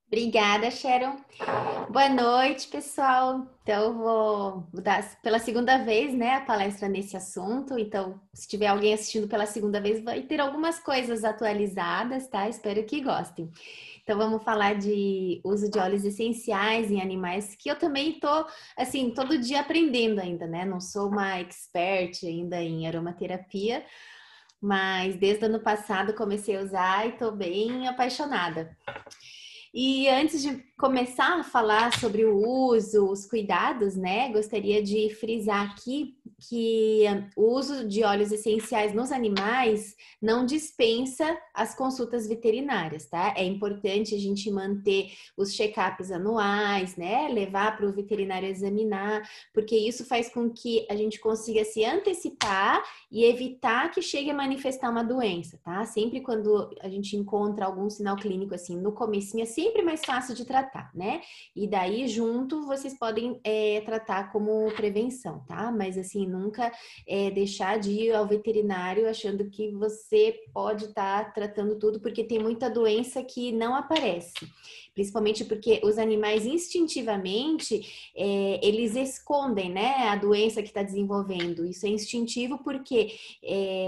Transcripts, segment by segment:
Obrigada, Sharon. Boa noite, pessoal. Então, eu vou dar pela segunda vez, né, a palestra nesse assunto. Então, se tiver alguém assistindo pela segunda vez, vai ter algumas coisas atualizadas, tá? Espero que gostem. Então, vamos falar de uso de óleos essenciais em animais, que eu também tô, assim, todo dia aprendendo ainda, né? Não sou uma expert ainda em aromaterapia, mas desde o ano passado comecei a usar e tô bem apaixonada. E antes de começar a falar sobre o uso, os cuidados, né, gostaria de frisar aqui que o uso de óleos essenciais nos animais não dispensa as consultas veterinárias, tá? É importante a gente manter os check-ups anuais, né, levar para o veterinário examinar, porque isso faz com que a gente consiga se antecipar e evitar que chegue a manifestar uma doença, tá? Sempre quando a gente encontra algum sinal clínico assim no comecinho, é sempre mais fácil de tratar, né? E daí junto vocês podem tratar como prevenção, tá? Mas assim, nunca deixar de ir ao veterinário achando que você pode estar tratando tudo, porque tem muita doença que não aparece. Principalmente porque os animais instintivamente eles escondem, né, a doença que está desenvolvendo. Isso é instintivo porque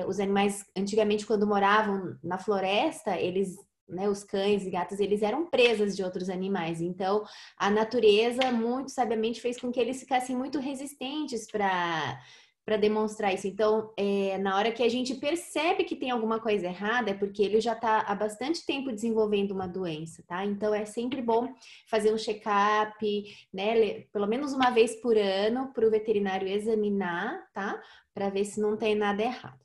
os animais, antigamente, quando moravam na floresta, eles, né, os cães e gatos, eles eram presas de outros animais. Então, a natureza, muito sabiamente, fez com que eles ficassem muito resistentes para demonstrar isso. Então, na hora que a gente percebe que tem alguma coisa errada, é porque ele já está há bastante tempo desenvolvendo uma doença, tá? Então, é sempre bom fazer um check-up, né? Pelo menos uma vez por ano, para o veterinário examinar, tá? Para ver se não tem nada errado,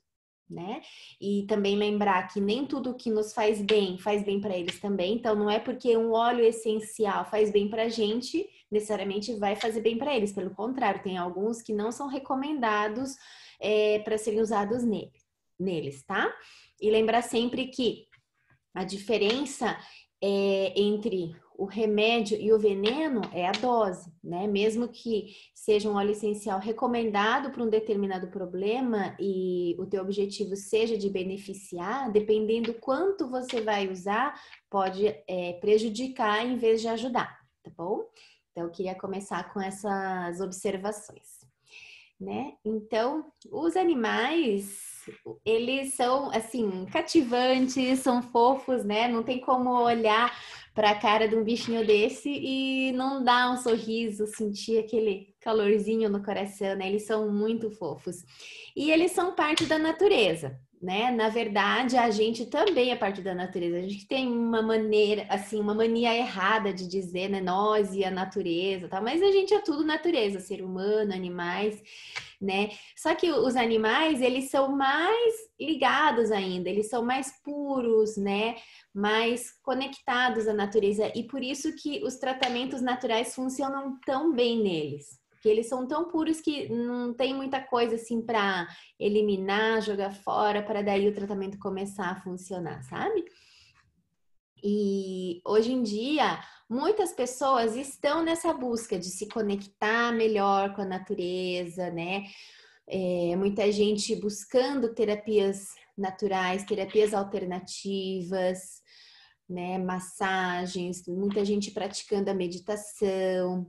né? E também lembrar que nem tudo que nos faz bem para eles também. Então, não é porque um óleo essencial faz bem para a gente, necessariamente vai fazer bem para eles. Pelo contrário, tem alguns que não são recomendados para serem usados neles, tá? E lembrar sempre que a diferença entre o remédio e o veneno é a dose, né? Mesmo que seja um óleo essencial recomendado para um determinado problema e o teu objetivo seja de beneficiar, dependendo quanto você vai usar, pode prejudicar em vez de ajudar, tá bom? Então, eu queria começar com essas observações, né? Então, os animais, eles são assim cativantes, são fofos, né? Não tem como olhar para a cara de um bichinho desse e não dar um sorriso, sentir aquele calorzinho no coração, né? Eles são muito fofos. E eles são parte da natureza, né? Na verdade, a gente também é parte da natureza. A gente tem uma maneira, assim, uma mania errada de dizer, né? Nós e a natureza, tá? Mas a gente é tudo natureza, ser humano, animais, né? Só que os animais, eles são mais ligados ainda, eles são mais puros, né? Mais conectados à natureza e por isso que os tratamentos naturais funcionam tão bem neles. Porque eles são tão puros que não tem muita coisa assim para eliminar, jogar fora, para daí o tratamento começar a funcionar, sabe? E hoje em dia, muitas pessoas estão nessa busca de se conectar melhor com a natureza, né? Muita gente buscando terapias naturais, terapias alternativas, né? Massagens, muita gente praticando a meditação.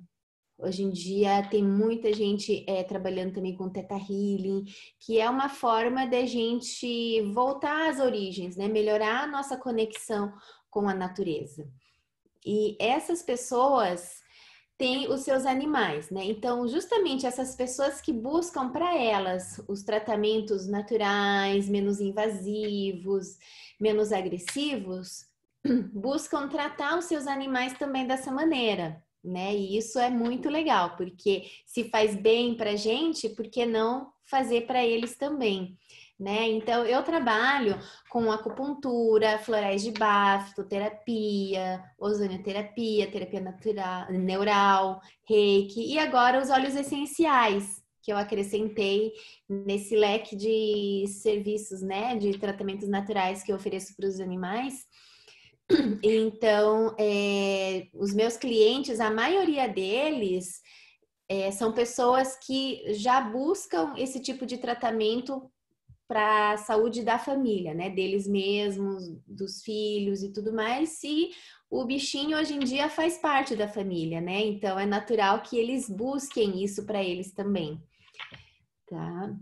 Hoje em dia tem muita gente trabalhando também com Theta Healing, que é uma forma da gente voltar às origens, né? Melhorar a nossa conexão com a natureza. E essas pessoas têm os seus animais, né? Então, justamente essas pessoas que buscam para elas os tratamentos naturais, menos invasivos, menos agressivos, buscam tratar os seus animais também dessa maneira, né? E isso é muito legal, porque se faz bem para a gente, por que não fazer para eles também? Né? Então, eu trabalho com acupuntura, florais de Bach, fitoterapia, ozonioterapia, terapia natural, neural, reiki e agora os óleos essenciais que eu acrescentei nesse leque de serviços, né, de tratamentos naturais que eu ofereço para os animais. Então, os meus clientes, a maioria deles são pessoas que já buscam esse tipo de tratamento para a saúde da família, né? Deles mesmos, dos filhos e tudo mais. E o bichinho hoje em dia faz parte da família, né? Então é natural que eles busquem isso para eles também, tá?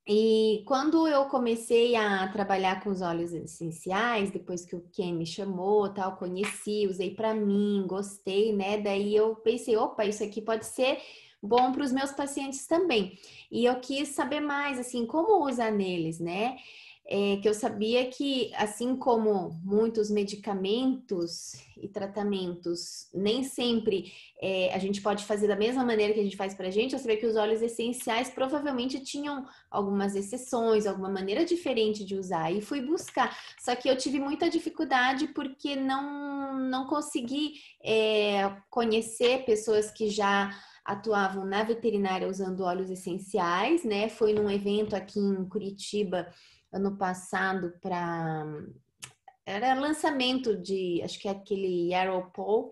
E quando eu comecei a trabalhar com os óleos essenciais, depois que o Ken me chamou, tal, conheci, usei para mim, gostei, né? Daí eu pensei, opa, isso aqui pode ser bom para os meus pacientes também. E eu quis saber mais, assim, como usar neles, né? Que eu sabia que, assim como muitos medicamentos e tratamentos, nem sempre a gente pode fazer da mesma maneira que a gente faz para a gente, eu sabia que os óleos essenciais provavelmente tinham algumas exceções, alguma maneira diferente de usar, e fui buscar. Só que eu tive muita dificuldade porque não consegui conhecer pessoas que já atuavam na veterinária usando óleos essenciais, né? Foi num evento aqui em Curitiba ano passado para era lançamento de, acho que é aquele Aeropol,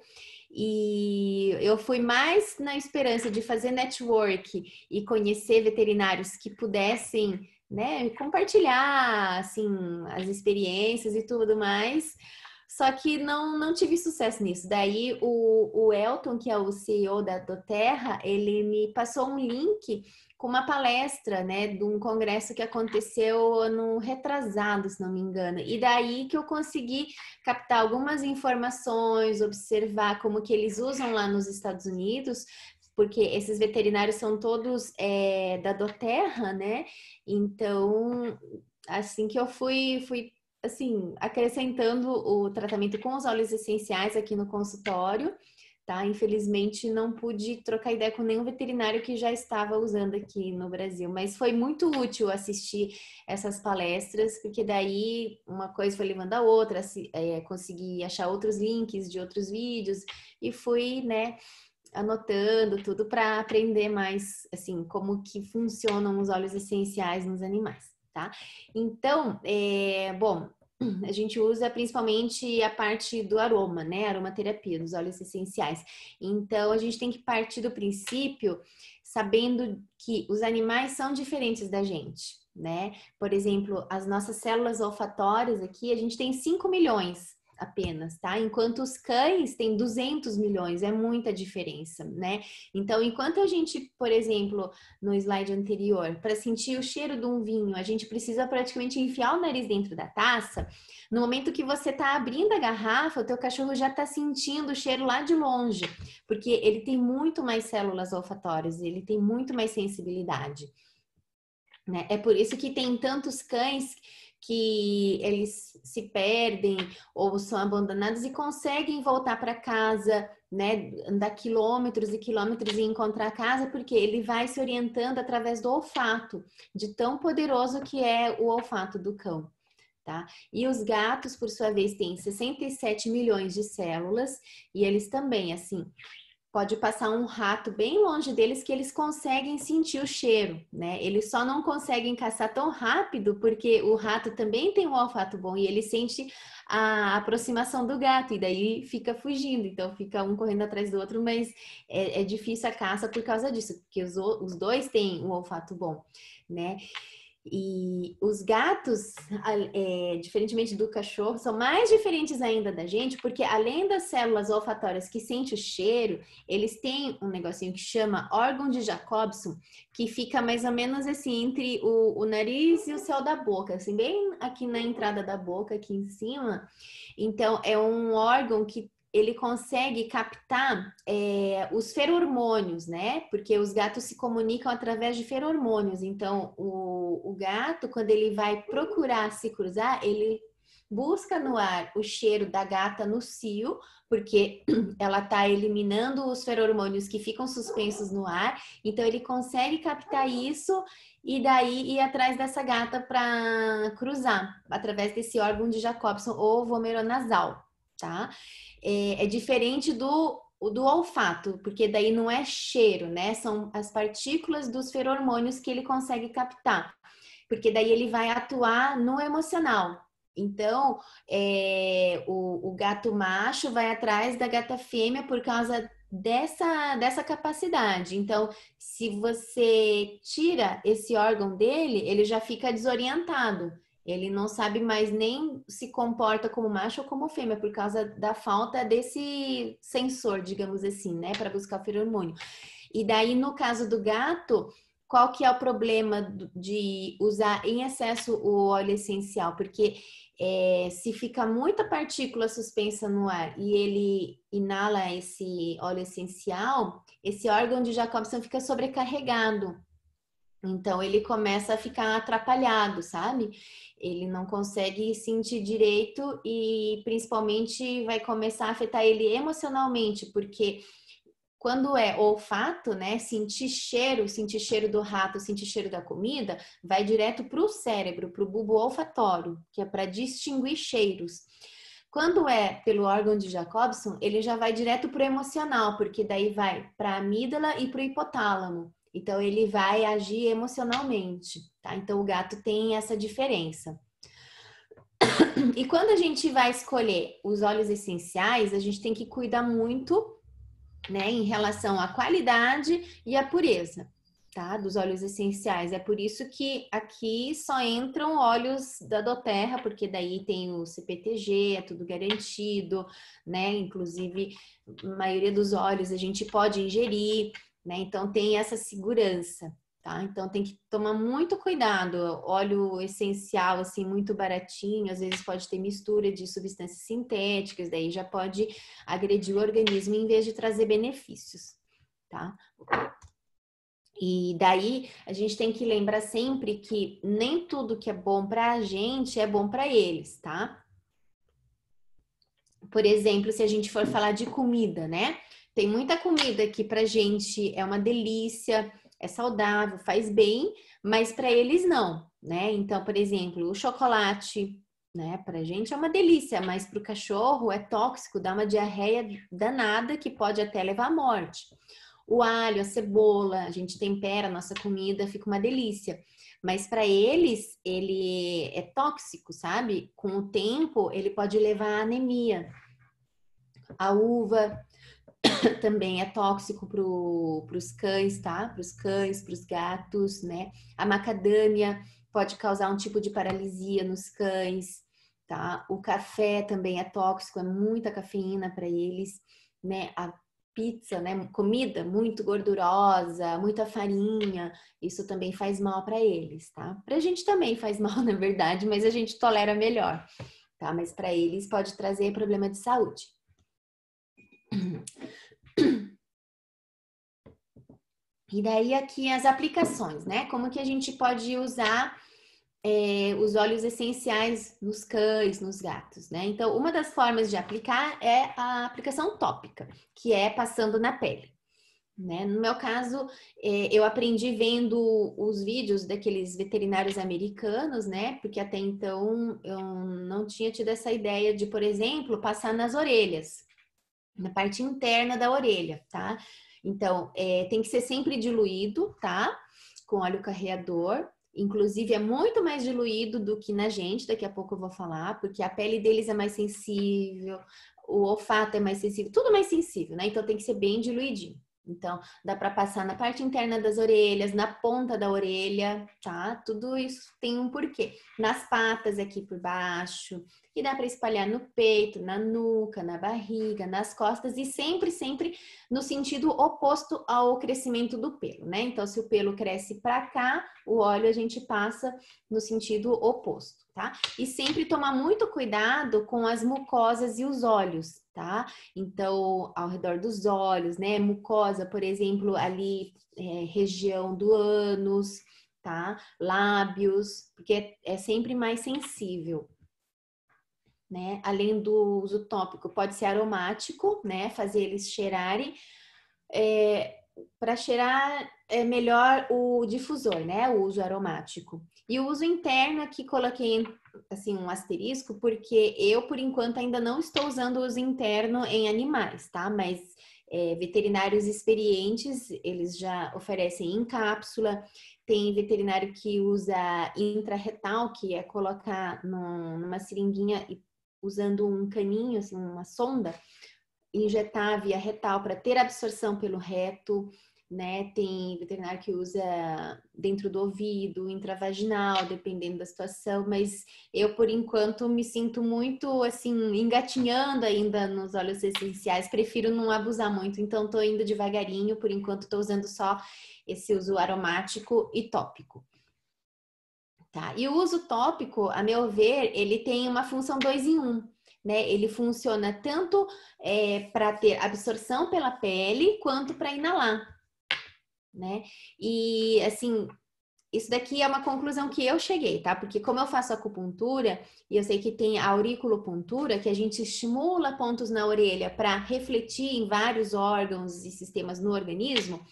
e eu fui mais na esperança de fazer network e conhecer veterinários que pudessem, né, compartilhar, assim, as experiências e tudo mais, só que não tive sucesso nisso. Daí o Elton, que é o CEO da Doterra, ele me passou um link com uma palestra, né, de um congresso que aconteceu ano retrasado, se não me engano. E daí que eu consegui captar algumas informações, observar como que eles usam lá nos Estados Unidos, porque esses veterinários são todos da Doterra, né? Então, assim que eu fui assim, acrescentando o tratamento com os óleos essenciais aqui no consultório, tá? Infelizmente não pude trocar ideia com nenhum veterinário que já estava usando aqui no Brasil, mas foi muito útil assistir essas palestras, porque daí uma coisa foi levando a outra, consegui achar outros links de outros vídeos e fui, né, anotando tudo para aprender mais, assim, como que funcionam os óleos essenciais nos animais, tá? Então, bom, a gente usa principalmente a parte do aroma, né? Aromaterapia, dos óleos essenciais. Então, a gente tem que partir do princípio sabendo que os animais são diferentes da gente, né? Por exemplo, as nossas células olfatórias aqui, a gente tem 5 milhões apenas, tá? Enquanto os cães têm 200 milhões, é muita diferença, né? Então, enquanto a gente, por exemplo, no slide anterior, para sentir o cheiro de um vinho, a gente precisa praticamente enfiar o nariz dentro da taça. No momento que você está abrindo a garrafa, o teu cachorro já está sentindo o cheiro lá de longe, porque ele tem muito mais células olfatórias, ele tem muito mais sensibilidade, né? É por isso que tem tantos cães que eles se perdem ou são abandonados e conseguem voltar para casa, né, andar quilômetros e quilômetros e encontrar a casa, porque ele vai se orientando através do olfato, de tão poderoso que é o olfato do cão. Tá? E os gatos, por sua vez, têm 67 milhões de células e eles também, assim, pode passar um rato bem longe deles que eles conseguem sentir o cheiro, né? Eles só não conseguem caçar tão rápido porque o rato também tem um olfato bom e ele sente a aproximação do gato e daí fica fugindo, então fica um correndo atrás do outro, mas é difícil a caça por causa disso, porque os dois têm um olfato bom, né? E os gatos, diferentemente do cachorro, são mais diferentes ainda da gente, porque além das células olfatórias que sentem o cheiro, eles têm um negocinho que chama órgão de Jacobson, que fica mais ou menos assim entre o nariz e o céu da boca, assim, bem aqui na entrada da boca, aqui em cima. Então, é um órgão que ele consegue captar os feromônios, né? Porque os gatos se comunicam através de feromônios. Então, o gato, quando ele vai procurar se cruzar, ele busca no ar o cheiro da gata no cio, porque ela está eliminando os feromônios que ficam suspensos no ar. Então, ele consegue captar isso e daí ir atrás dessa gata para cruzar, através desse órgão de Jacobson ou vomeronasal, tá? É diferente do olfato, porque daí não é cheiro, né? São as partículas dos feromônios que ele consegue captar, porque daí ele vai atuar no emocional. Então, o gato macho vai atrás da gata fêmea por causa dessa capacidade. Então, se você tira esse órgão dele, ele já fica desorientado. Ele não sabe mais nem se comporta como macho ou como fêmea, por causa da falta desse sensor, digamos assim, né, para buscar o feromônio. E daí, no caso do gato, qual que é o problema de usar em excesso o óleo essencial? Porque se fica muita partícula suspensa no ar e ele inala esse óleo essencial, esse órgão de Jacobson fica sobrecarregado. Então ele começa a ficar atrapalhado, sabe? Ele não consegue sentir direito e principalmente vai começar a afetar ele emocionalmente, porque quando é olfato, né, sentir cheiro do rato, sentir cheiro da comida, vai direto para o cérebro, para o bulbo olfatório, que é para distinguir cheiros. Quando é pelo órgão de Jacobson, ele já vai direto para o emocional, porque daí vai para a amígdala e para o hipotálamo. Então ele vai agir emocionalmente, tá? Então o gato tem essa diferença. E quando a gente vai escolher os óleos essenciais, a gente tem que cuidar muito, né, em relação à qualidade e à pureza, tá? Dos óleos essenciais. É por isso que aqui só entram óleos da doTERRA, porque daí tem o CPTG, é tudo garantido, né? Inclusive, a maioria dos óleos a gente pode ingerir, né? Então tem essa segurança. Tá? Então tem que tomar muito cuidado. Óleo essencial, assim, muito baratinho, às vezes pode ter mistura de substâncias sintéticas, daí já pode agredir o organismo em vez de trazer benefícios, tá? E daí a gente tem que lembrar sempre que nem tudo que é bom para a gente é bom para eles, tá? Por exemplo, se a gente for falar de comida, né? Tem muita comida que pra gente é uma delícia, é saudável, faz bem, mas para eles não, né? Então, por exemplo, o chocolate, né, pra gente é uma delícia, mas pro cachorro é tóxico, dá uma diarreia danada que pode até levar à morte. O alho, a cebola, a gente tempera a nossa comida, fica uma delícia. Mas para eles, ele é tóxico, sabe? Com o tempo, ele pode levar à anemia. A uva também é tóxico para os cães, tá? Para os cães, para os gatos, né? A macadâmia pode causar um tipo de paralisia nos cães, tá? O café também é tóxico, é muita cafeína para eles, né? A pizza, né? Comida muito gordurosa, muita farinha, isso também faz mal para eles, tá? Para a gente também faz mal, na verdade, mas a gente tolera melhor, tá? Mas para eles pode trazer problema de saúde. E daí aqui as aplicações, né? Como que a gente pode usar os óleos essenciais nos cães, nos gatos, né? Então, uma das formas de aplicar é a aplicação tópica, que é passando na pele. Né? No meu caso, eu aprendi vendo os vídeos daqueles veterinários americanos, né? Porque até então eu não tinha tido essa ideia de, por exemplo, passar nas orelhas, na parte interna da orelha, tá? Então, tem que ser sempre diluído, tá? Com óleo carreador. Inclusive, é muito mais diluído do que na gente, daqui a pouco eu vou falar, porque a pele deles é mais sensível, o olfato é mais sensível, tudo mais sensível, né? Então, tem que ser bem diluidinho. Então, dá para passar na parte interna das orelhas, na ponta da orelha, tá? Tudo isso tem um porquê. Nas patas aqui por baixo, e dá para espalhar no peito, na nuca, na barriga, nas costas e sempre, sempre no sentido oposto ao crescimento do pelo, né? Então, se o pelo cresce para cá, o óleo a gente passa no sentido oposto, tá? E sempre tomar muito cuidado com as mucosas e os olhos, tá? Então, ao redor dos olhos, né? Mucosa, por exemplo, ali, região do ânus, tá? Lábios, porque é sempre mais sensível. Né? Além do uso tópico, pode ser aromático, né? Fazer eles cheirarem. Para cheirar é melhor o difusor, né? O uso aromático. E o uso interno aqui coloquei assim um asterisco, porque eu, por enquanto, ainda não estou usando o uso interno em animais, tá? Mas veterinários experientes, eles já oferecem em cápsula. Tem veterinário que usa intrarretal, que é colocar numa seringuinha e usando um caninho, assim, uma sonda, injetar via retal para ter absorção pelo reto, né? Tem veterinário que usa dentro do ouvido, intravaginal, dependendo da situação, mas eu, por enquanto, me sinto muito, assim, engatinhando ainda nos óleos essenciais, prefiro não abusar muito, então tô indo devagarinho, por enquanto tô usando só esse uso aromático e tópico. Tá? E o uso tópico, a meu ver, ele tem uma função 2 em 1. Né? Ele funciona tanto para ter absorção pela pele, quanto para inalar. Né? E assim, isso daqui é uma conclusão que eu cheguei, tá? Porque como eu faço acupuntura, e eu sei que tem a auriculopuntura, que a gente estimula pontos na orelha para refletir em vários órgãos e sistemas no organismo,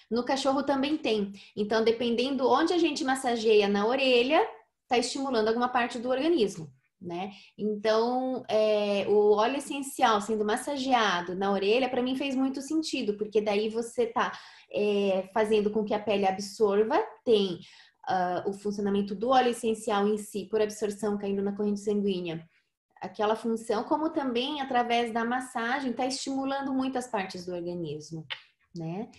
no cachorro também tem. Então, dependendo onde a gente massageia na orelha, tá estimulando alguma parte do organismo, né? Então, o óleo essencial sendo massageado na orelha, para mim fez muito sentido, porque daí você tá fazendo com que a pele absorva, tem o funcionamento do óleo essencial em si, por absorção caindo na corrente sanguínea, aquela função, como também através da massagem, está estimulando muitas partes do organismo, né?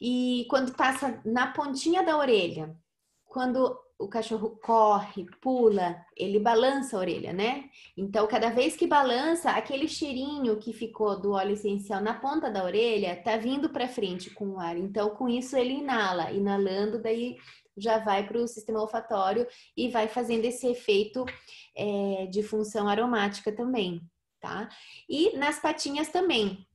E quando passa na pontinha da orelha, quando o cachorro corre, pula, ele balança a orelha, né? Então, cada vez que balança, aquele cheirinho que ficou do óleo essencial na ponta da orelha tá vindo para frente com o ar. Então, com isso, ele inala. Inalando, daí já vai para o sistema olfatório e vai fazendo esse efeito de função aromática também, tá? E nas patinhas também.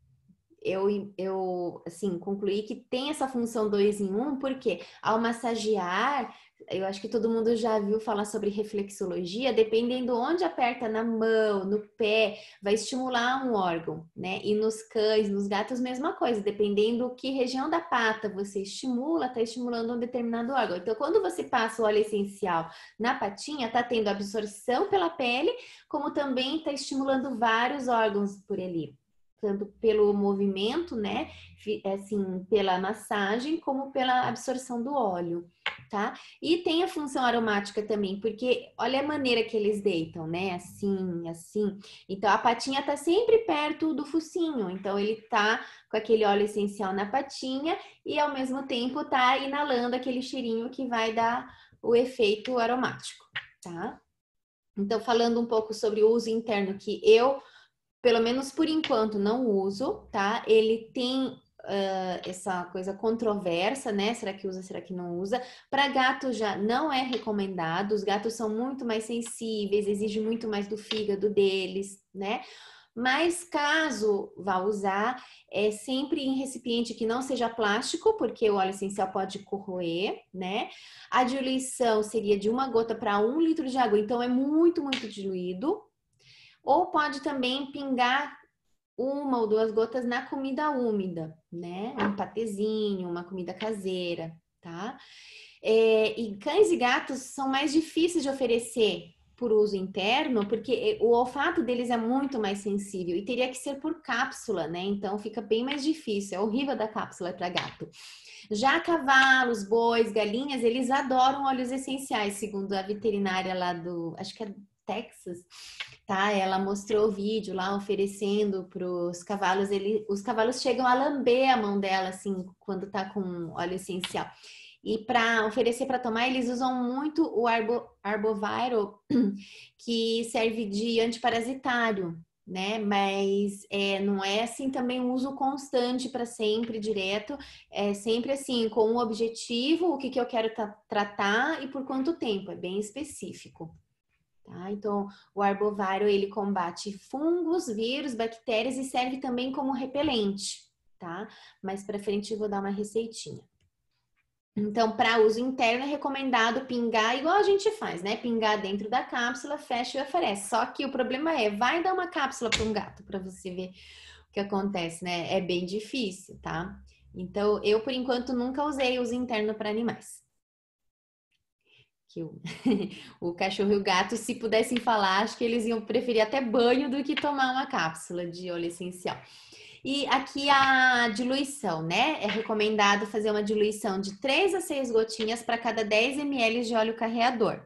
Eu assim, concluí que tem essa função 2 em 1, porque ao massagear, eu acho que todo mundo já viu falar sobre reflexologia, dependendo onde aperta na mão, no pé, vai estimular um órgão, né? E nos cães, nos gatos, mesma coisa, dependendo que região da pata você estimula, tá estimulando um determinado órgão. Então, quando você passa o óleo essencial na patinha, tá tendo absorção pela pele, como também tá estimulando vários órgãos por ali, tanto pelo movimento, né, assim, pela massagem, como pela absorção do óleo, tá? E tem a função aromática também, porque olha a maneira que eles deitam, né, assim, assim. Então, a patinha tá sempre perto do focinho, então ele tá com aquele óleo essencial na patinha e, ao mesmo tempo, tá inalando aquele cheirinho que vai dar o efeito aromático, tá? Então, falando um pouco sobre o uso interno que eu, pelo menos por enquanto, não uso, tá? Ele tem essa coisa controversa, né? Será que usa, será que não usa? Para gato já não é recomendado, os gatos são muito mais sensíveis, exige muito mais do fígado deles, né? Mas caso vá usar, é sempre em recipiente que não seja plástico, porque o óleo essencial pode corroer, né? A diluição seria de 1 gota para 1 litro de água, então é muito, muito diluído. Ou pode também pingar 1 ou 2 gotas na comida úmida, né? Um patezinho, uma comida caseira, tá? E cães e gatos são mais difíceis de oferecer por uso interno, porque o olfato deles é muito mais sensível e teria que ser por cápsula, né? Então fica bem mais difícil, é horrível da cápsula para gato. Já cavalos, bois, galinhas, eles adoram óleos essenciais, segundo a veterinária lá do, acho que é Texas, tá? Ela mostrou o vídeo lá oferecendo para os cavalos, os cavalos chegam a lamber a mão dela assim quando tá com óleo essencial. E para oferecer para tomar, eles usam muito o Arboviral, que serve de antiparasitário, né? Mas não é assim também um uso constante para sempre, direto. É sempre assim, com um objetivo, o que eu quero tratar e por quanto tempo. É bem específico. Tá? Então, o Arboviral, ele combate fungos, vírus, bactérias e serve também como repelente, tá? Mais para frente eu vou dar uma receitinha. Então, para uso interno é recomendado pingar igual a gente faz, né? Pingar dentro da cápsula, fecha e oferece. Só que o problema vai dar uma cápsula para um gato para você ver o que acontece, né? É bem difícil, tá? Então, eu por enquanto nunca usei uso interno para animais. Que o cachorro e o gato, se pudessem falar, acho que eles iam preferir até banho do que tomar uma cápsula de óleo essencial. E aqui a diluição, né? É recomendado fazer uma diluição de 3 a 6 gotinhas para cada 10 ml de óleo carreador.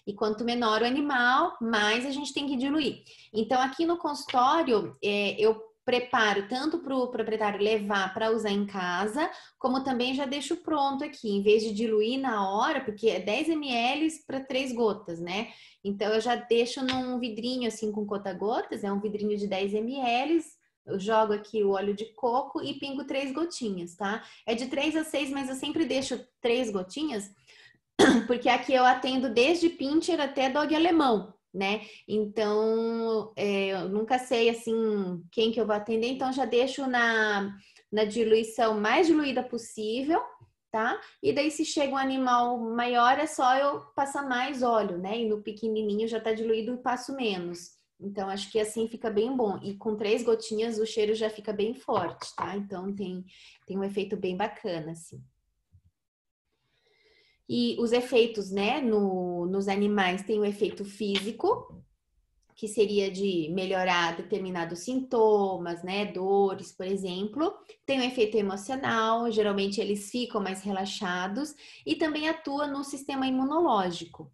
E quanto menor o animal, mais a gente tem que diluir. Então, aqui no consultório, eu preparo tanto para o proprietário levar para usar em casa, como também já deixo pronto aqui, em vez de diluir na hora, porque é 10 ml para 3 gotas, né? Então eu já deixo num vidrinho assim com conta-gotas, é um vidrinho de 10 ml. Eu jogo aqui o óleo de coco e pingo 3 gotinhas, tá? É de 3 a 6, mas eu sempre deixo 3 gotinhas, porque aqui eu atendo desde pincher até dog alemão, né? Então, eu nunca sei, assim, quem que eu vou atender, então já deixo na diluição mais diluída possível, tá? E daí, se chega um animal maior, é só eu passar mais óleo, né? E no pequenininho já tá diluído e passo menos. Então, acho que assim fica bem bom. E com 3 gotinhas, o cheiro já fica bem forte, tá? Então, tem um efeito bem bacana, assim. E os efeitos, né, nos animais tem o efeito físico, que seria de melhorar determinados sintomas, né, dores, por exemplo. Tem o efeito emocional, geralmente eles ficam mais relaxados e também atua no sistema imunológico.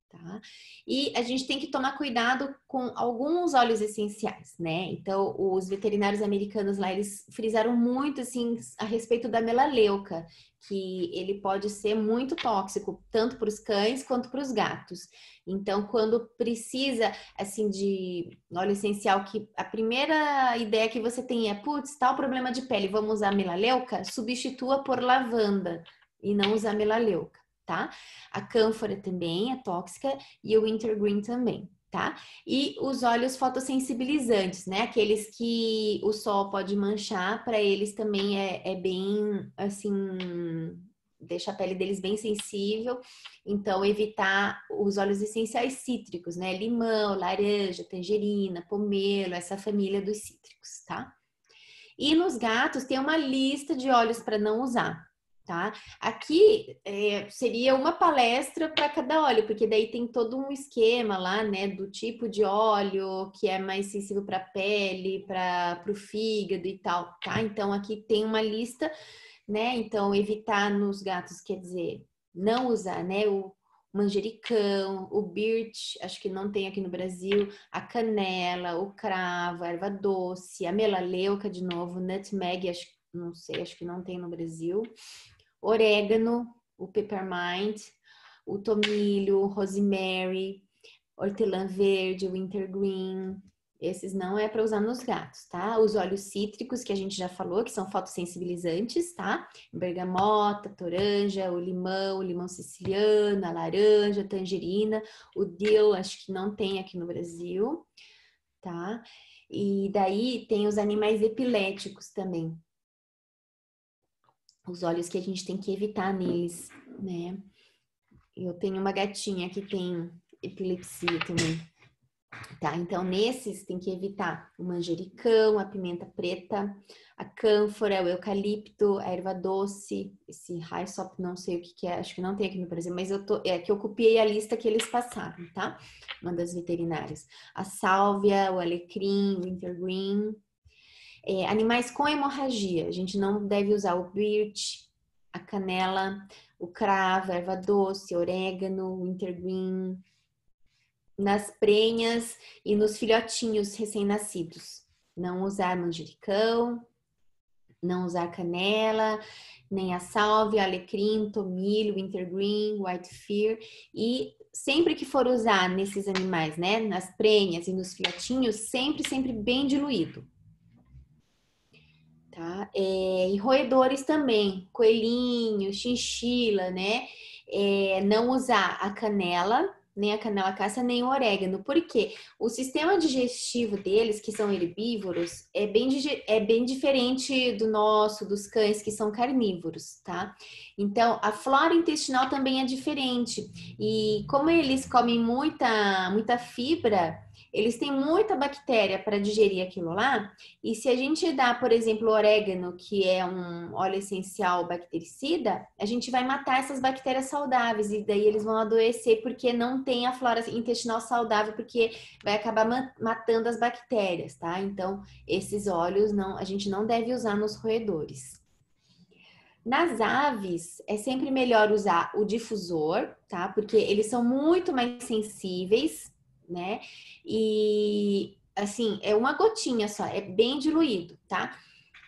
Tá? E a gente tem que tomar cuidado com alguns óleos essenciais, né? Então, os veterinários americanos lá, eles frisaram muito, assim, a respeito da melaleuca, que ele pode ser muito tóxico, tanto para os cães quanto para os gatos. Então, quando precisa, assim, de óleo essencial, que a primeira ideia que você tem é, putz, tal problema de pele, vamos usar melaleuca? Substitua por lavanda e não usar melaleuca. Tá? A cânfora também é tóxica e o wintergreen também, tá? E os óleos fotossensibilizantes, né? Aqueles que o sol pode manchar, para eles também é bem, assim, deixa a pele deles bem sensível. Então, evitar os óleos essenciais cítricos, né? Limão, laranja, tangerina, pomelo, essa família dos cítricos, tá? E nos gatos tem uma lista de óleos para não usar. Tá? Aqui seria uma palestra para cada óleo, porque daí tem todo um esquema lá, né, do tipo de óleo que é mais sensível para a pele, para o fígado e tal, tá? Então aqui tem uma lista, né? Então evitar nos gatos quer dizer não usar, né? O manjericão, o birch, acho que não tem aqui no Brasil, a canela, o cravo, a erva doce, a melaleuca de novo, nutmeg, acho, não sei, acho que não tem no Brasil. Orégano, o peppermint, o tomilho, rosemary, hortelã verde, wintergreen. Esses não é para usar nos gatos, tá? Os óleos cítricos, que a gente já falou, que são fotossensibilizantes, tá? Bergamota, toranja, o limão siciliano, a laranja, a tangerina, o dill, acho que não tem aqui no Brasil, tá? E daí tem os animais epiléticos também, os óleos que a gente tem que evitar neles, né? Eu tenho uma gatinha que tem epilepsia também, tá? Então, nesses tem que evitar o manjericão, a pimenta preta, a cânfora, o eucalipto, a erva doce, esse hyssop, não sei o que é, acho que não tem aqui no Brasil, mas é que eu copiei a lista que eles passaram, tá? Uma das veterinárias. A sálvia, o alecrim, o wintergreen. Animais com hemorragia, a gente não deve usar o birch, a canela, o cravo, a erva doce, orégano, o wintergreen, nas prenhas e nos filhotinhos recém-nascidos. Não usar manjericão, não usar canela, nem a sálvia, alecrim, tomilho, wintergreen, white fir. E sempre que for usar nesses animais, né, nas prenhas e nos filhotinhos, sempre bem diluído. Tá? E roedores também, coelhinho, chinchila, né? Não usar a canela, nem a canela caça, nem o orégano. Por quê? O sistema digestivo deles, que são herbívoros, é bem diferente do nosso, dos cães, que são carnívoros, tá? Então, a flora intestinal também é diferente. E como eles comem muita fibra, eles têm muita bactéria para digerir aquilo lá. E se a gente dá, por exemplo, orégano, que é um óleo essencial bactericida, a gente vai matar essas bactérias saudáveis e daí eles vão adoecer porque não tem a flora intestinal saudável, porque vai acabar matando as bactérias, tá? Então, esses óleos a gente não deve usar nos roedores. Nas aves, é sempre melhor usar o difusor, tá? Porque eles são muito mais sensíveis, né? E assim, é uma gotinha só, é bem diluído, tá?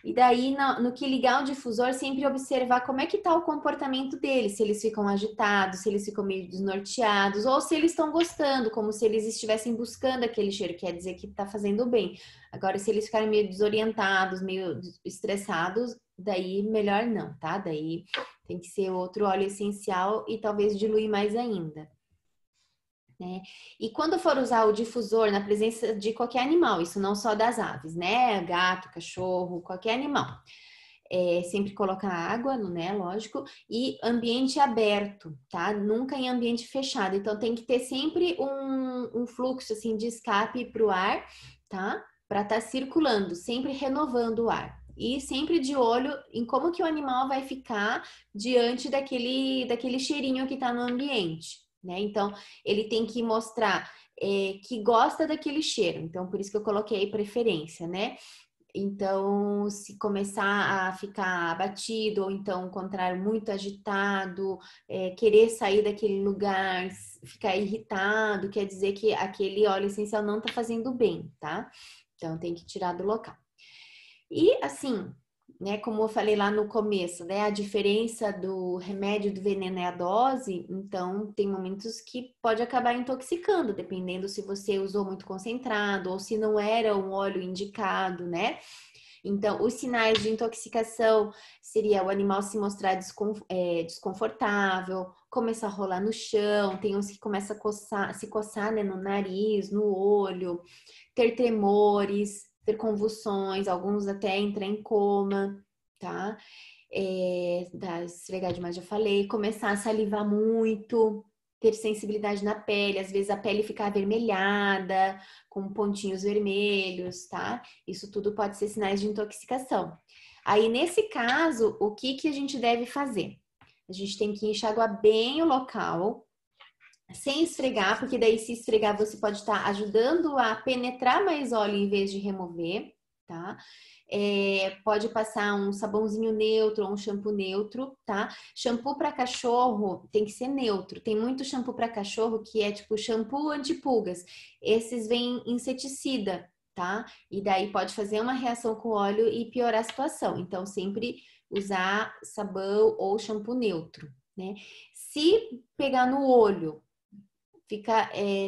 E daí, no que ligar o difusor, sempre observar como é que tá o comportamento deles, se eles ficam agitados, se eles ficam meio desnorteados, ou se eles estão gostando, como se eles estivessem buscando aquele cheiro, quer dizer que tá fazendo bem. Agora, se eles ficarem meio desorientados, meio estressados, daí melhor não, tá? Daí tem que ser outro óleo essencial e talvez diluir mais ainda. Né? E quando for usar o difusor na presença de qualquer animal, isso não só das aves, né? Gato, cachorro, qualquer animal. Sempre colocar água, né? Lógico, e ambiente aberto, tá? Nunca em ambiente fechado. Então tem que ter sempre um fluxo assim de escape para o ar, tá? Para estar circulando, sempre renovando o ar. E sempre de olho em como que o animal vai ficar diante daquele cheirinho que está no ambiente, né? Então, ele tem que mostrar que gosta daquele cheiro. Então, por isso que eu coloquei preferência, né? Então, se começar a ficar abatido, ou então, ao contrário, muito agitado, querer sair daquele lugar, ficar irritado, quer dizer que aquele óleo essencial não está fazendo bem, tá? Então, tem que tirar do local. E assim, né, como eu falei lá no começo, né, a diferença do remédio e do veneno é a dose, então tem momentos que pode acabar intoxicando, dependendo se você usou muito concentrado ou se não era um óleo indicado, né? Então, os sinais de intoxicação seria o animal se mostrar desconfortável, começar a rolar no chão, tem uns que começam a coçar, se coçar, né, no nariz, no olho, ter tremores, ter convulsões, alguns até entrar em coma, tá? Da esfregar demais, já falei, começar a salivar muito, ter sensibilidade na pele, às vezes a pele ficar avermelhada, com pontinhos vermelhos, tá? Isso tudo pode ser sinais de intoxicação. Aí, nesse caso, o que que a gente deve fazer? A gente tem que enxaguar bem o local, sem esfregar, porque daí se esfregar você pode estar ajudando a penetrar mais óleo em vez de remover, tá? Pode passar um sabãozinho neutro ou um shampoo neutro, tá? Shampoo para cachorro tem que ser neutro. Tem muito shampoo para cachorro que é tipo shampoo antipulgas. Esses vêm inseticida, tá? E daí pode fazer uma reação com o óleo e piorar a situação. Então, sempre usar sabão ou shampoo neutro, né? Se pegar no olho,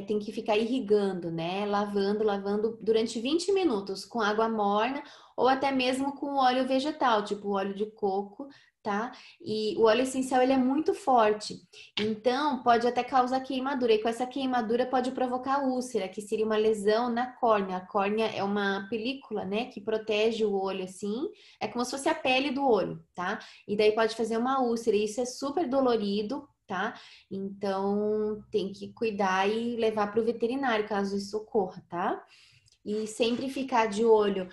tem que ficar irrigando, né? Lavando durante 20 minutos com água morna ou até mesmo com óleo vegetal, tipo óleo de coco, tá? E o óleo essencial ele é muito forte, então pode até causar queimadura. E com essa queimadura pode provocar úlcera, que seria uma lesão na córnea. A córnea é uma película, né, que protege o olho assim, é como se fosse a pele do olho, tá? E daí pode fazer uma úlcera. E isso é super dolorido, tá? Então tem que cuidar e levar para o veterinário caso isso ocorra, tá? E sempre ficar de olho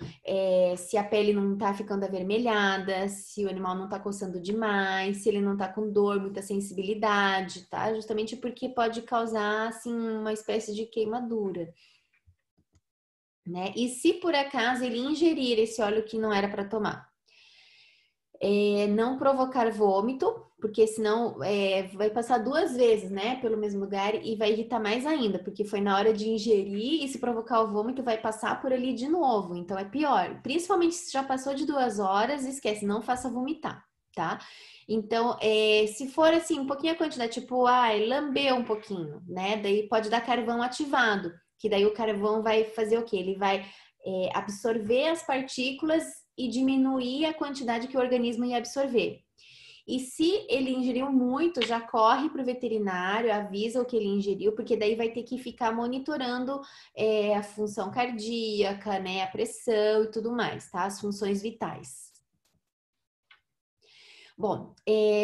se a pele não tá ficando avermelhada, se o animal não tá coçando demais, se ele não tá com dor, muita sensibilidade, tá? Justamente porque pode causar, assim, uma espécie de queimadura, né? E se por acaso ele ingerir esse óleo que não era para tomar? Não provocar vômito, porque senão vai passar 2 vezes, né, pelo mesmo lugar e vai irritar mais ainda, porque foi na hora de ingerir e se provocar o vômito vai passar por ali de novo, então é pior. Principalmente se já passou de 2 horas, esquece, não faça vomitar, tá? Então, se for assim, um pouquinho a quantidade, tipo, lamber um pouquinho, né? Daí pode dar carvão ativado, que daí o carvão vai fazer o quê? Ele vai absorver as partículas e diminuir a quantidade que o organismo ia absorver. E se ele ingeriu muito, já corre para o veterinário, avisa o que ele ingeriu, porque daí vai ter que ficar monitorando a função cardíaca, né, a pressão e tudo mais, tá? As funções vitais. Bom,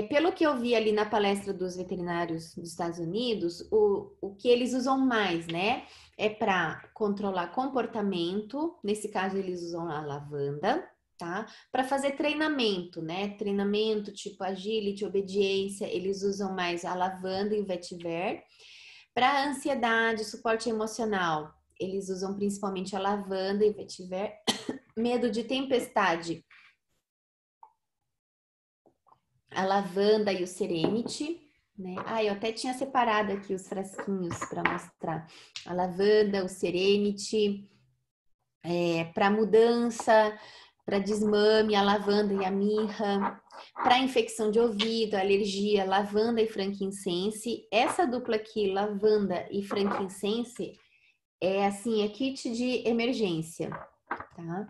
pelo que eu vi ali na palestra dos veterinários dos Estados Unidos, o que eles usam mais, né? É para controlar comportamento, nesse caso eles usam a lavanda, tá? Para fazer treinamento, né? Treinamento tipo agility, obediência, eles usam mais a lavanda e o vetiver. Para ansiedade, suporte emocional, eles usam principalmente a lavanda e o vetiver. Medo de tempestade, a lavanda e o serenity, né? Eu até tinha separado aqui os frasquinhos para mostrar. A lavanda, o serenity, Para mudança, para desmame, a lavanda e a mirra, para infecção de ouvido, alergia, lavanda e frankincense. Essa dupla aqui, lavanda e frankincense, é assim, é kit de emergência, tá?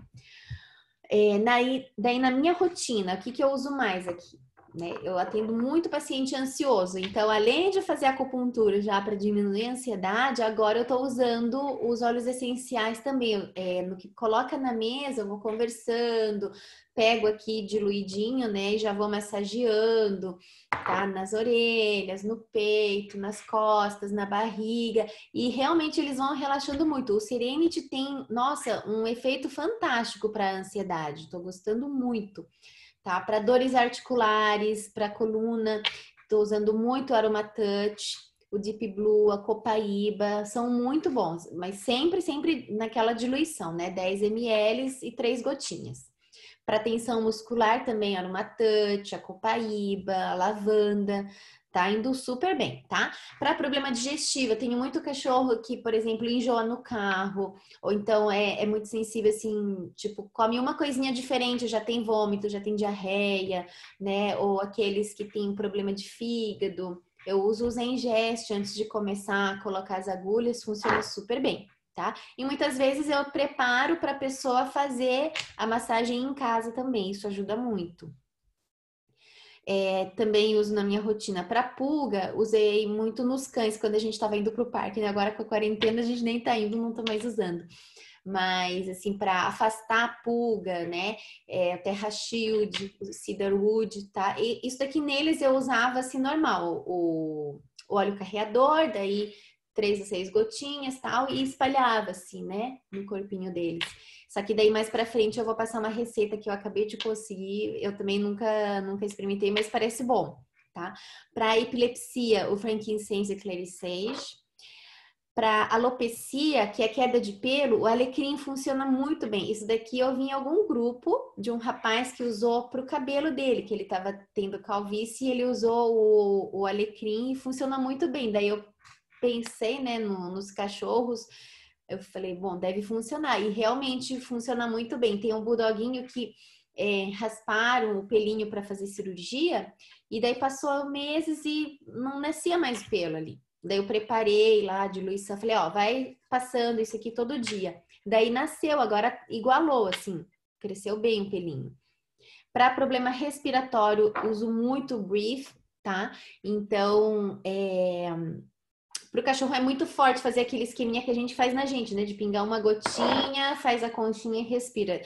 Daí na minha rotina, o que eu uso mais aqui? Né? Eu atendo muito paciente ansioso, então além de fazer acupuntura já para diminuir a ansiedade, agora eu estou usando os óleos essenciais também. No que coloca na mesa, eu vou conversando, pego aqui diluidinho, né? E já vou massageando, tá? Nas orelhas, no peito, nas costas, na barriga, e realmente eles vão relaxando muito. O Serenity tem, nossa, um efeito fantástico para a ansiedade, estou gostando muito. Tá? Para dores articulares, para coluna, estou usando muito o Aromatouch, o Deep Blue, a Copaíba, são muito bons, mas sempre naquela diluição, né? 10 ml e 3 gotinhas. Para tensão muscular também, Aromatouch, a Copaíba, a lavanda, tá indo super bem, tá? Para problema digestivo, eu tenho muito cachorro que, por exemplo, enjoa no carro, ou então é muito sensível, assim, tipo, come uma coisinha diferente, já tem vômito, já tem diarreia, né? Ou aqueles que têm problema de fígado. Eu uso o Zengest antes de começar a colocar as agulhas, funciona super bem, tá? E muitas vezes eu preparo para a pessoa fazer a massagem em casa também, isso ajuda muito. Também uso na minha rotina para pulga, usei muito nos cães quando a gente estava indo para o parque, né? Agora com a quarentena a gente nem tá indo, não tô mais usando. Mas assim, para afastar a pulga, né? Terra Shield, Cedarwood, tá? E isso daqui neles eu usava assim normal, o óleo carreador, daí 3 a 6 gotinhas, tal, e espalhava assim, né, no corpinho deles. Só que daí mais para frente eu vou passar uma receita que eu acabei de conseguir, eu também nunca experimentei, mas parece bom, tá? Para epilepsia, o frankincense e clary sage. Para alopecia, que é queda de pelo, o alecrim funciona muito bem. Isso daqui eu vi em algum grupo de um rapaz que usou para o cabelo dele, que ele estava tendo calvície, e ele usou o alecrim e funciona muito bem. Daí eu pensei, né, nos cachorros, eu falei, bom, deve funcionar. E realmente funciona muito bem. Tem um bulldoguinho que rasparam o pelinho para fazer cirurgia, e daí passou meses e não nascia mais pelo ali. Daí eu preparei lá a diluição, falei, ó, vai passando isso aqui todo dia. Daí nasceu, agora igualou, assim, cresceu bem o pelinho. Para problema respiratório, uso muito o Breathe, tá? Então, pro cachorro é muito forte fazer aquele esqueminha que a gente faz na gente, né? De pingar uma gotinha, faz a conchinha e respira.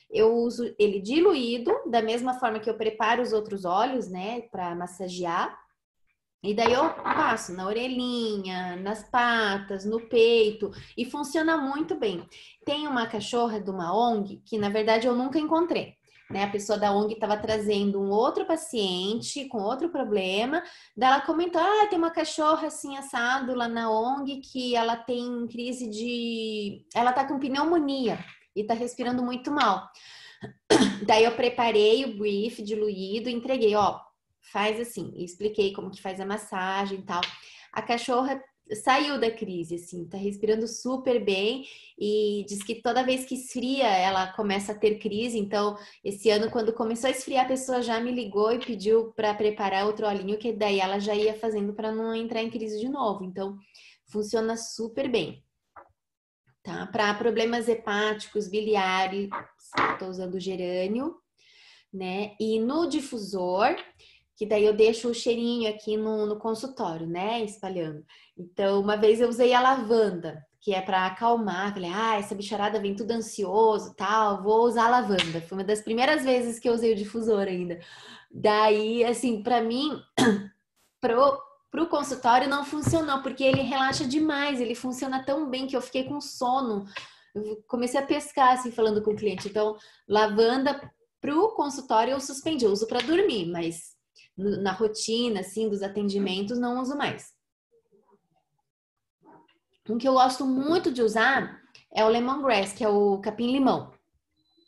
Eu uso ele diluído, da mesma forma que eu preparo os outros óleos, né? Para massagear. E daí eu passo na orelhinha, nas patas, no peito, e funciona muito bem. Tem uma cachorra de uma ONG que, na verdade, eu nunca encontrei. Né? A pessoa da ONG estava trazendo um outro paciente com outro problema. Daí ela comentou: ah, tem uma cachorra assim assado lá na ONG que ela tem crise de. Ela tá com pneumonia e tá respirando muito mal. Daí eu preparei o brief diluído, entreguei, ó, faz assim, e expliquei como que faz a massagem e tal. A cachorra saiu da crise, assim, tá respirando super bem e diz que toda vez que esfria, ela começa a ter crise. Então, esse ano, quando começou a esfriar, a pessoa já me ligou e pediu para preparar outro olhinho, que daí ela já ia fazendo para não entrar em crise de novo. Então, funciona super bem. Tá? Para problemas hepáticos, biliares, estou usando o gerânio, né? E no difusor, que daí eu deixo o cheirinho aqui no consultório, né? Espalhando. Então, uma vez eu usei a lavanda, que é para acalmar. Falei, essa bicharada vem tudo ansioso, tal, vou usar a lavanda. Foi uma das primeiras vezes que eu usei o difusor ainda. Daí, assim, para mim, pro consultório não funcionou, porque ele relaxa demais, ele funciona tão bem que eu fiquei com sono. Eu comecei a pescar, assim, falando com o cliente. Então, lavanda pro consultório eu suspendi, eu uso para dormir, mas na rotina, assim, dos atendimentos, não uso mais. Um que eu gosto muito de usar é o lemongrass, que é o capim-limão.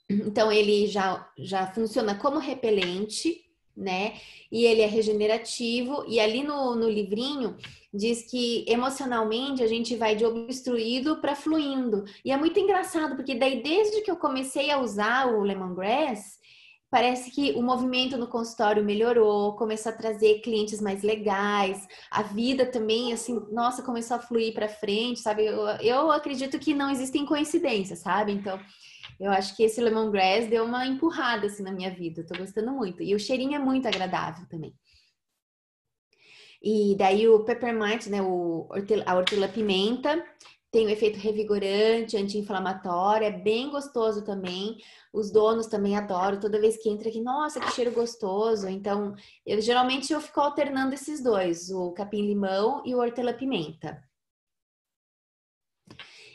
Então, ele já funciona como repelente, né? E ele é regenerativo. E ali no livrinho diz que emocionalmente a gente vai de obstruído para fluindo. E é muito engraçado, porque daí desde que eu comecei a usar o lemongrass, parece que o movimento no consultório melhorou, começou a trazer clientes mais legais, a vida também, assim, nossa, começou a fluir para frente, sabe? Eu acredito que não existem coincidências, sabe? Então, eu acho que esse lemongrass deu uma empurrada, assim, na minha vida. Eu tô gostando muito. E o cheirinho é muito agradável também. E daí o peppermint, né, a hortelã-pimenta, tem um efeito revigorante, anti-inflamatório, é bem gostoso também. Os donos também adoram, toda vez que entra aqui, nossa, que cheiro gostoso. Então, geralmente eu fico alternando esses dois, o capim-limão e o hortelã-pimenta.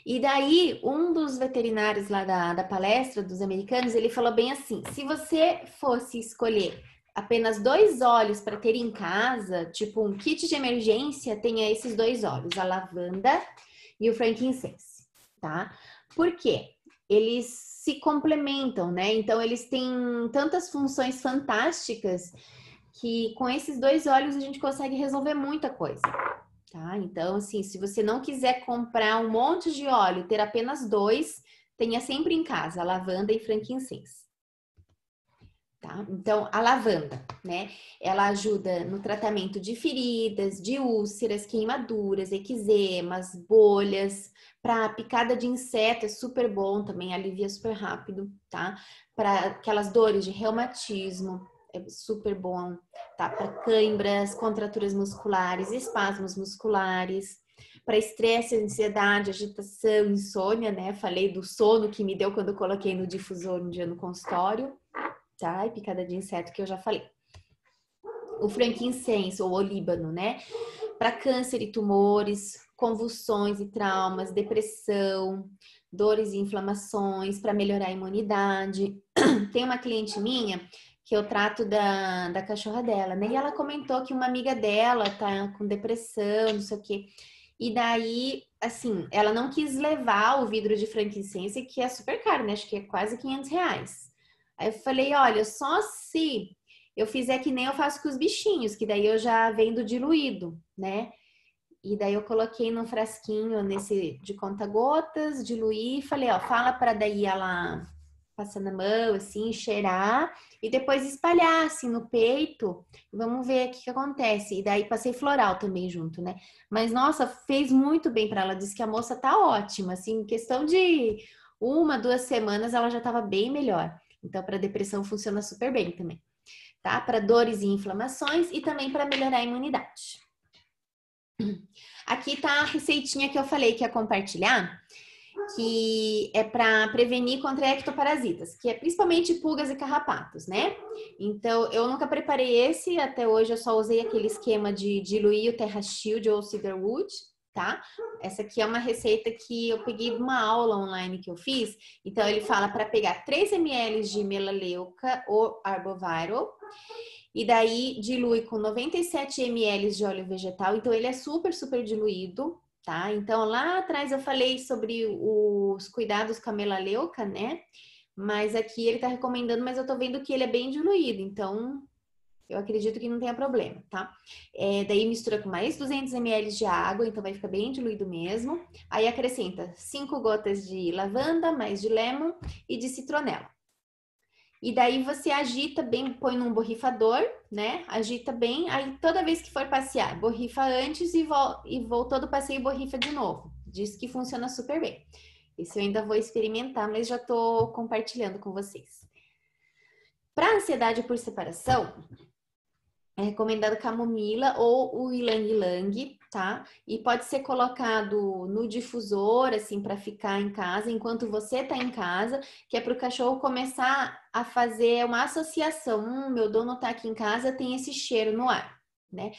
E daí, um dos veterinários lá da palestra dos americanos, ele falou bem assim, se você fosse escolher apenas 2 óleos para ter em casa, tipo um kit de emergência, tenha esses 2 óleos, a lavanda e o frankincense, tá? Por quê? Eles se complementam, né? Então, eles têm tantas funções fantásticas que com esses 2 óleos a gente consegue resolver muita coisa. Tá? Então, assim, se você não quiser comprar um monte de óleo, ter apenas 2, tenha sempre em casa a lavanda e frankincense. Tá? Então, a lavanda, né? Ela ajuda no tratamento de feridas, de úlceras, queimaduras, eczemas, bolhas. Para picada de inseto é super bom também, alivia super rápido, tá? Para aquelas dores de reumatismo, é super bom, tá? Para cãibras, contraturas musculares, espasmos musculares, para estresse, ansiedade, agitação, insônia, né? Falei do sono que me deu quando eu coloquei no difusor um dia no consultório, tá? E picada de inseto que eu já falei. O frankincense ou olíbano, né? Para câncer e tumores, convulsões e traumas, depressão, dores e inflamações, para melhorar a imunidade. Tem uma cliente minha que eu trato da cachorra dela, né? E ela comentou que uma amiga dela tá com depressão, não sei o quê. E daí, assim, ela não quis levar o vidro de frankincense, que é super caro, né? Acho que é quase R$ 500. Aí eu falei, olha, só se eu fizer que nem eu faço com os bichinhos, que daí eu já vendo diluído, né? E daí eu coloquei num frasquinho nesse de conta-gotas, diluí, falei, ó, fala para daí ela passar na mão, assim, cheirar e depois espalhar assim no peito. Vamos ver o que acontece. E daí passei floral também junto, né? Mas nossa, fez muito bem para ela. Disse que a moça tá ótima, assim, em questão de 1, 2 semanas ela já estava bem melhor. Então, para depressão funciona super bem também, tá? Para dores e inflamações e também para melhorar a imunidade. Aqui tá a receitinha que eu falei que ia compartilhar, que é para prevenir contra ectoparasitas, que é principalmente pulgas e carrapatos, né? Então, eu nunca preparei esse, até hoje eu só usei aquele esquema de diluir o Terra Shield ou Cedarwood, tá? Essa aqui é uma receita que eu peguei de uma aula online que eu fiz. Então, ele fala para pegar 3 ml de melaleuca ou arboviral, e daí dilui com 97 ml de óleo vegetal. Então, ele é super, super diluído, tá? Então, lá atrás eu falei sobre os cuidados com a melaleuca, né? Mas aqui ele tá recomendando, mas eu tô vendo que ele é bem diluído. Então, eu acredito que não tenha problema, tá? Daí mistura com mais 200 ml de água, então vai ficar bem diluído mesmo. Aí acrescenta 5 gotas de lavanda, mais de lemon e de citronela. E daí você agita bem, põe num borrifador, né? Agita bem, aí toda vez que for passear, borrifa antes e voltou do passeio, borrifa de novo. Diz que funciona super bem. Isso eu ainda vou experimentar, mas já tô compartilhando com vocês. Para ansiedade por separação, é recomendado camomila ou o ylang-ylang, tá? E pode ser colocado no difusor, assim, para ficar em casa, enquanto você tá em casa, que é para o cachorro começar a fazer uma associação. Meu dono tá aqui em casa, tem esse cheiro no ar, né?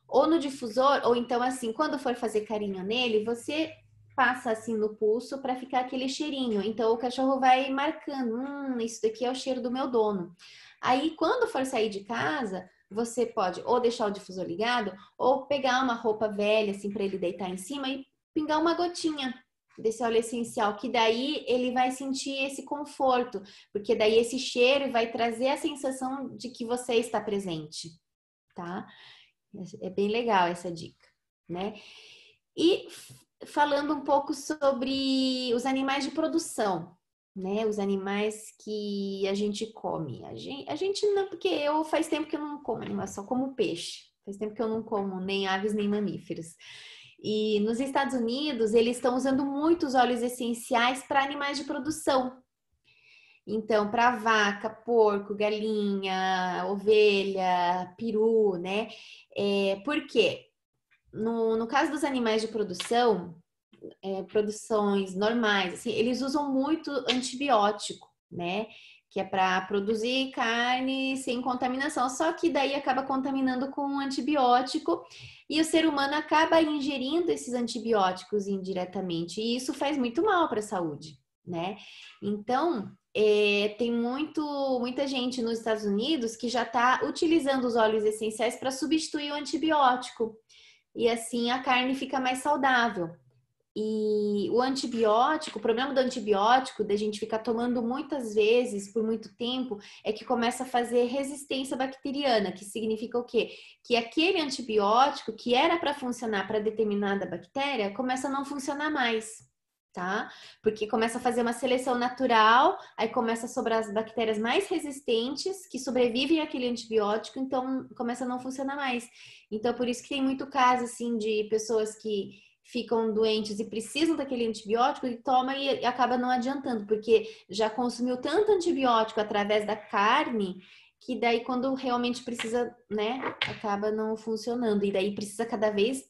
Ou no difusor, ou então, assim, quando for fazer carinho nele, você passa assim no pulso para ficar aquele cheirinho. Então, o cachorro vai marcando, isso daqui é o cheiro do meu dono. Aí, quando for sair de casa, você pode ou deixar o difusor ligado ou pegar uma roupa velha assim para ele deitar em cima e pingar uma gotinha, desse óleo essencial, que daí ele vai sentir esse conforto, porque daí esse cheiro vai trazer a sensação de que você está presente, tá? É bem legal essa dica, né? E falando um pouco sobre os animais de produção, né? Os animais que a gente come. A gente não, porque eu faz tempo que eu não como, mas só como peixe. Faz tempo que eu não como nem aves nem mamíferos. E nos Estados Unidos, eles estão usando muitos óleos essenciais para animais de produção. Então, para vaca, porco, galinha, ovelha, peru, né? Por quê? No caso dos animais de produção, produções normais, assim, eles usam muito antibiótico, né? Que é para produzir carne sem contaminação. Só que daí acaba contaminando com antibiótico e o ser humano acaba ingerindo esses antibióticos indiretamente. E isso faz muito mal para a saúde, né? Então, tem muita gente nos Estados Unidos que já está utilizando os óleos essenciais para substituir o antibiótico. E assim a carne fica mais saudável. E o antibiótico, o problema do antibiótico, da gente ficar tomando muitas vezes, por muito tempo, é que começa a fazer resistência bacteriana, que significa o quê? Que aquele antibiótico que era para funcionar para determinada bactéria, começa a não funcionar mais, tá? Porque começa a fazer uma seleção natural, aí começa a sobrar as bactérias mais resistentes, que sobrevivem àquele antibiótico, então começa a não funcionar mais. Então, por isso que tem muito caso, assim, de pessoas que ficam doentes e precisam daquele antibiótico e toma e acaba não adiantando, porque já consumiu tanto antibiótico através da carne que daí quando realmente precisa, né, acaba não funcionando e daí precisa cada vez,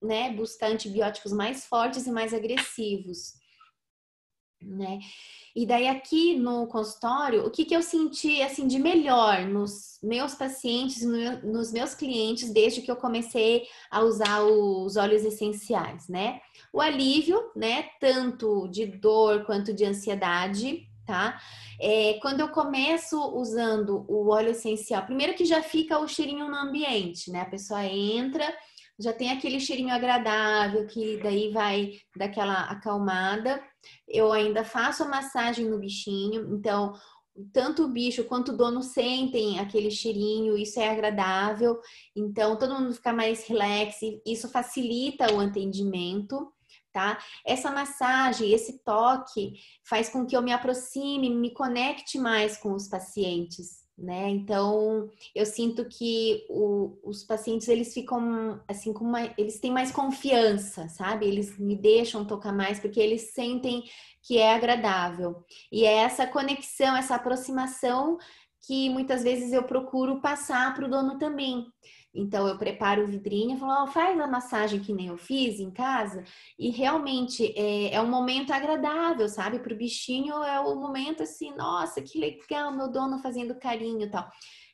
né, buscar antibióticos mais fortes e mais agressivos, né? E daí aqui no consultório, o que eu senti assim de melhor nos meus pacientes, nos meus clientes desde que eu comecei a usar os óleos essenciais, né? O alívio, né? Tanto de dor quanto de ansiedade, tá? Quando eu começo usando o óleo essencial, primeiro que já fica o cheirinho no ambiente, né? A pessoa entra, já tem aquele cheirinho agradável que daí vai daquela acalmada. Eu ainda faço a massagem no bichinho, então tanto o bicho quanto o dono sentem aquele cheirinho, isso é agradável, então todo mundo fica mais relax, isso facilita o atendimento, tá? Essa massagem, esse toque faz com que eu me aproxime, me conecte mais com os pacientes, né? Então eu sinto que os pacientes eles ficam assim eles têm mais confiança, sabe? Eles me deixam tocar mais porque eles sentem que é agradável. E é essa conexão, essa aproximação que muitas vezes eu procuro passar para o dono também. Então eu preparo o vidrinho e falo, oh, faz a massagem que nem eu fiz em casa, e realmente é um momento agradável, sabe? Para o bichinho é o momento assim, nossa, que legal, meu dono fazendo carinho e tal.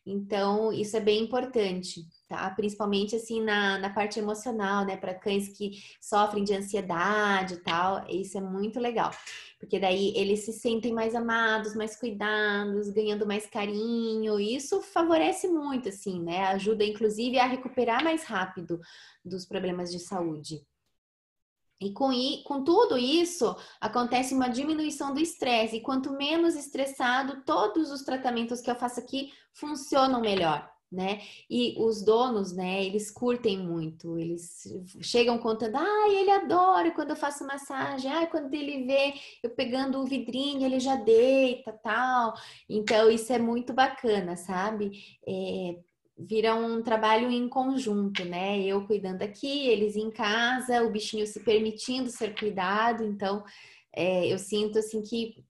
Então, isso é bem importante, tá? Principalmente assim na parte emocional, né? Para cães que sofrem de ansiedade e tal, isso é muito legal. Porque daí eles se sentem mais amados, mais cuidados, ganhando mais carinho. E isso favorece muito, assim, né? Ajuda, inclusive, a recuperar mais rápido dos problemas de saúde. E com tudo isso, acontece uma diminuição do estresse. E quanto menos estressado, todos os tratamentos que eu faço aqui funcionam melhor, né? E os donos, né, eles curtem muito. Eles chegam contando, ele adora quando eu faço massagem. Quando ele vê eu pegando o vidrinho, ele já deita, tal. Então, isso é muito bacana, sabe? Vira um trabalho em conjunto, né? Eu cuidando aqui, eles em casa, o bichinho se permitindo ser cuidado. Então, eu sinto assim que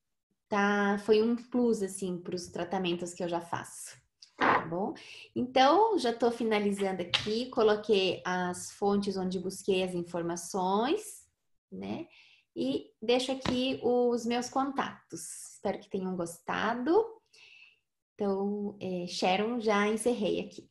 foi um plus assim para os tratamentos que eu já faço. Tá bom? Então, já estou finalizando aqui, coloquei as fontes onde busquei as informações, né? E deixo aqui os meus contatos. Espero que tenham gostado. Então, Sharon, já encerrei aqui.